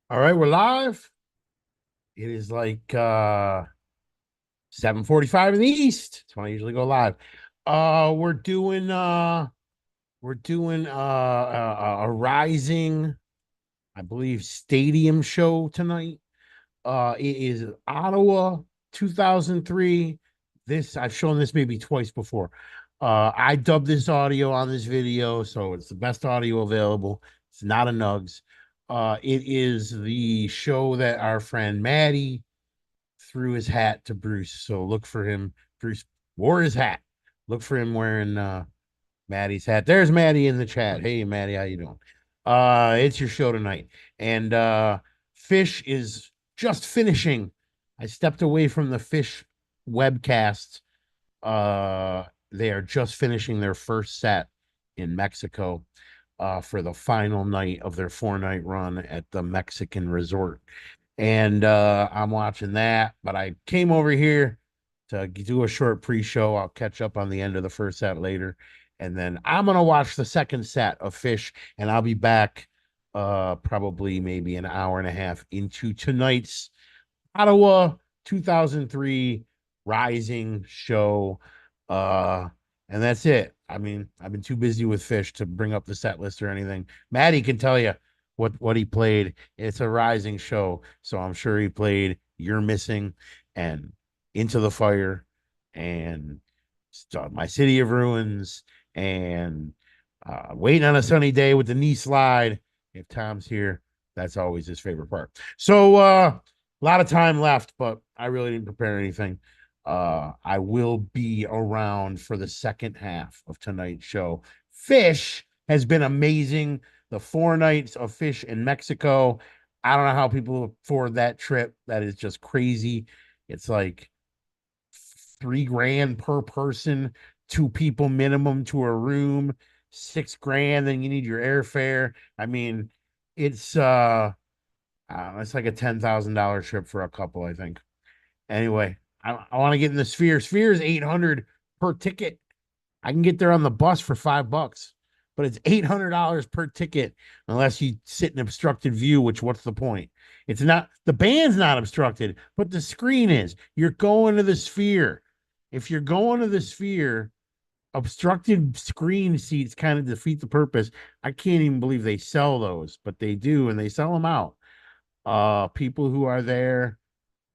All right, we're live. It is like 7:45 in the East. That's when I usually go live. We're doing a rising, I believe, stadium show tonight. It is Ottawa 2003. This I've shown this maybe twice before. I dubbed this audio on this video, so it's the best audio available. It's not a nugs. It is the show that our friend Maddie threw his hat to Bruce. So look for him. Bruce wore his hat. Look for him wearing Maddie's hat. There's Maddie in the chat. Hey Maddie, how you doing? It's your show tonight. And Fish is just finishing. I stepped away from the Fish webcast. They are just finishing their first set in Mexico for the final night of their 4 night run at the Mexican resort. And I'm watching that, but I came over here to do a short pre-show. I'll catch up on the end of the first set later, and then I'm gonna watch the second set of Fish, and I'll be back probably maybe an hour and a half into tonight's Ottawa 2003 Rising show. Uh, and that's it. I mean, I've been too busy with Fish to bring up the set list or anything. Maddie can tell you what he played. It's a Rising show, so I'm sure he played You're Missing and Into the Fire and My City of Ruins and Waiting on a Sunny Day with the Knee Slide. If Tom's here, that's always his favorite part. So a lot of time left, but I really didn't prepare anything. I will be around for the second half of tonight's show. Fish has been amazing. The 4 nights of Fish in Mexico. I don't know how people afford that trip. That is just crazy. It's like 3 grand per person, 2 people minimum to a room, 6 grand. Then you need your airfare. I mean, it's it's like a $10,000 trip for a couple, I think. Anyway, I want to get in the Sphere. Sphere is 800 per ticket. I can get there on the bus for $5, but it's $800 per ticket unless you sit in obstructed view. Which what's the point? It's not the band's not obstructed, but the screen is. You're going to the Sphere. If you're going to the Sphere, obstructed screen seats kind of defeat the purpose. I can't even believe they sell those, but they do, and they sell them out. People who are there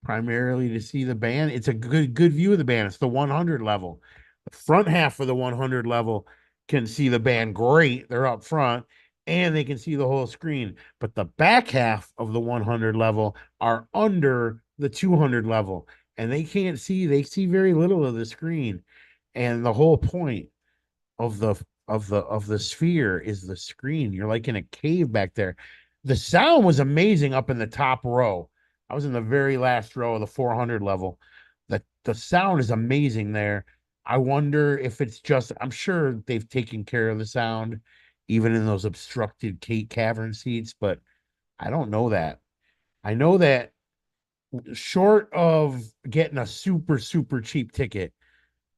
primarily to see the band. It's a good view of the band. It's the 100 level. The front half of the 100 level can see the band great. They're up front and they can see the whole screen. But the back half of the 100 level are under the 200 level and they can't see. They see very little of the screen. And the whole point of the Sphere is the screen. You're like in a cave back there. The sound was amazing up in the top row. I was in the very last row of the 400 level. The sound is amazing there. I wonder if it's just. I'm sure they've taken care of the sound, even in those obstructed cavern seats. But I don't know that. I know that short of getting a super cheap ticket,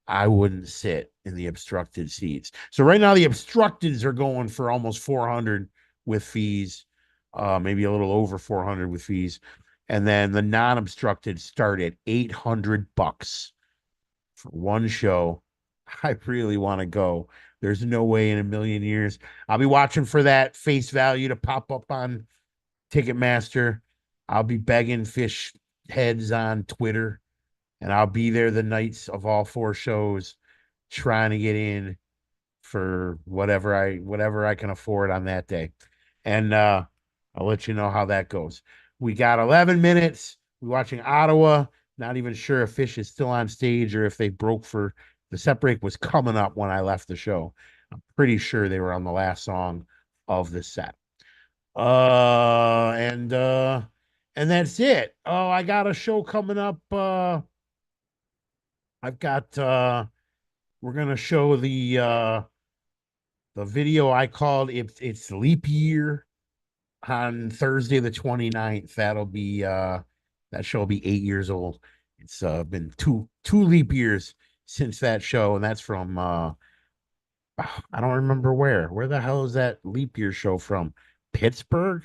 I wouldn't sit in the obstructed seats. So right now the obstructeds are going for almost 400 with fees, maybe a little over 400 with fees. And then the non-obstructed start at $800 for one show. I really want to go. There's no way in a million years. I'll be watching for that face value to pop up on Ticketmaster. I'll be begging Fish heads on Twitter, and I'll be there the nights of all 4 shows trying to get in for whatever I can afford on that day. And I'll let you know how that goes. We got 11 minutes. We're watching Ottawa. Not even sure if Fish is still on stage or if they broke for the set break was coming up when I left the show. I'm pretty sure they were on the last song of the set. Uh and uh and that's it. Oh, I got a show coming up. I've got we're gonna show the video I called it's leap year on Thursday the 29th. That'll be that show will be 8 years old. It's been two leap years since that show, and that's from I don't remember where. Where the hell is that leap year show from? Pittsburgh?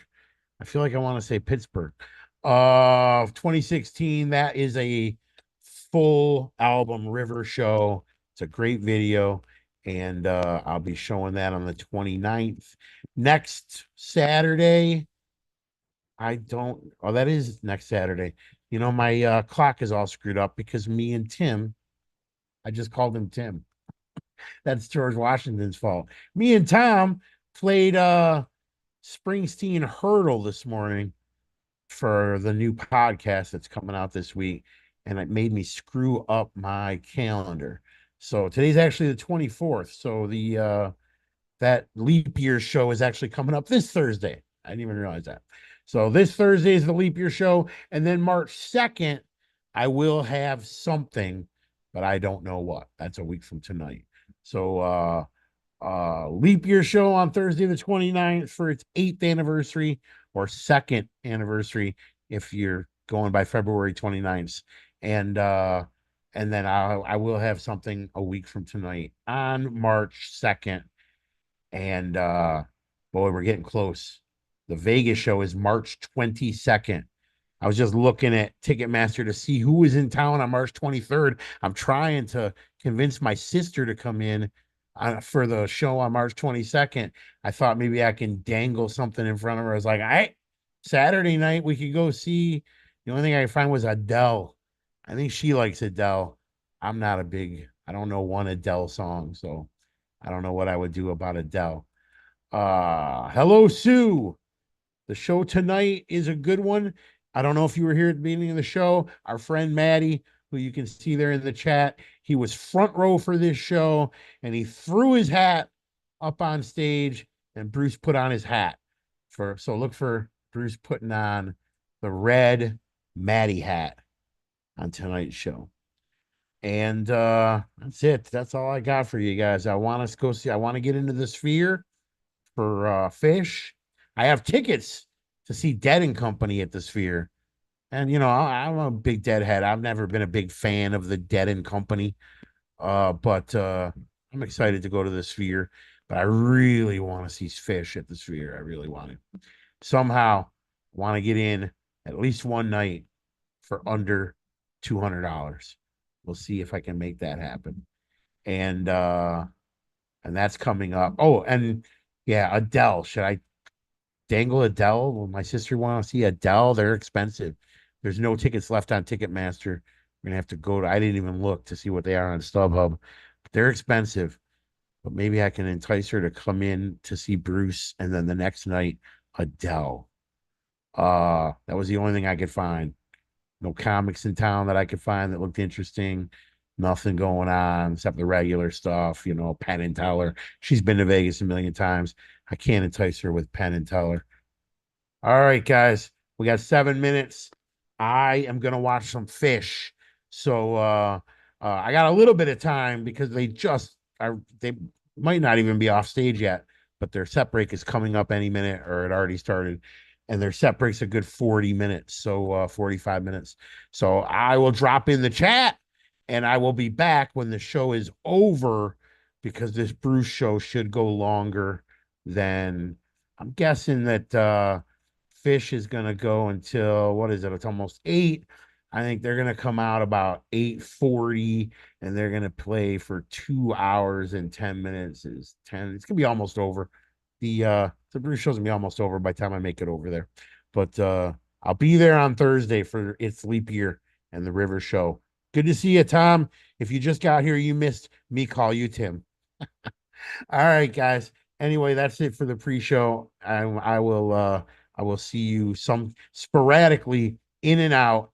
I feel like I want to say Pittsburgh. 2016, that is a full album River show. It's a great video, and I'll be showing that on the 29th. Next Saturday, I don't, oh, that is next Saturday. You know, my clock is all screwed up because me and Tim, I just called him Tim. That's George Washington's fault. Me and Tom played Springsteen Hurdle this morning for the new podcast that's coming out this week, and it made me screw up my calendar. So today's actually the 24th. So the that leap year show is actually coming up this Thursday. I didn't even realize that. So this Thursday is the leap year show, and then March 2nd, I will have something, but I don't know what. That's a week from tonight. So leap year show on Thursday the 29th for its 8th anniversary or 2nd anniversary if you're going by February 29th. And then I will have something a week from tonight on March 2nd. And boy, we're getting close. The Vegas show is March 22nd. I was just looking at Ticketmaster to see who was in town on March 23rd. I'm trying to convince my sister to come in for the show on March 22nd. I thought maybe I can dangle something in front of her. I was like, Saturday night we could go see. The only thing I could find was Adele. I think she likes Adele. I'm not a big, I don't know one Adele song, so I don't know what I would do about Adele. Hello, Sue. The show tonight is a good one. I don't know if you were here at the beginning of the show. Our friend Maddie, who you can see there in the chat, he was front row for this show, and he threw his hat up on stage, and Bruce put on his hat. So look for Bruce putting on the red Maddie hat on tonight's show. And that's it. That's all I got for you guys. I want to go see. I want to get into the Sphere for Fish. I have tickets to see Dead and Company at the Sphere. And you know, I'm a big Deadhead. I've never been a big fan of the Dead and Company. But I'm excited to go to the Sphere. But I really want to see Fish at the Sphere. I really want to. Somehow want to get in at least one night for under $200. We'll see if I can make that happen. And that's coming up. Oh, and yeah, Adele. Should I dangle Adele? Will my sister want to see Adele? They're expensive. There's no tickets left on Ticketmaster. We're gonna have to go to, I didn't even look to see what they are on StubHub. They're expensive, but maybe I can entice her to come in to see Bruce, and then the next night, Adele. That was the only thing I could find. No comics in town that I could find that looked interesting. Nothing going on except the regular stuff, you know, Penn and Teller. She's been to Vegas a million times. I can't entice her with Penn and Teller. All right, guys, we got 7 minutes. I am gonna watch some Fish. So I got a little bit of time because they just are, they might not even be off stage yet, but their set break is coming up any minute, or it already started. And their set break's a good 40 minutes, so 45 minutes. So I will drop in the chat, and I will be back when the show is over, because this Bruce show should go longer than, I'm guessing that Fish is gonna go until, what is it? It's almost 8. I think they're gonna come out about 8:40, and they're gonna play for 2 hours and 10 minutes. Is 10? It's gonna be almost over. The Bruce show's gonna be almost over by the time I make it over there. But I'll be there on Thursday for It's Leap Year and the River Show. Good to see you, Tom. If you just got here, you missed me call you Tim. All right, guys. Anyway, that's it for the pre-show. I will see you some sporadically in and out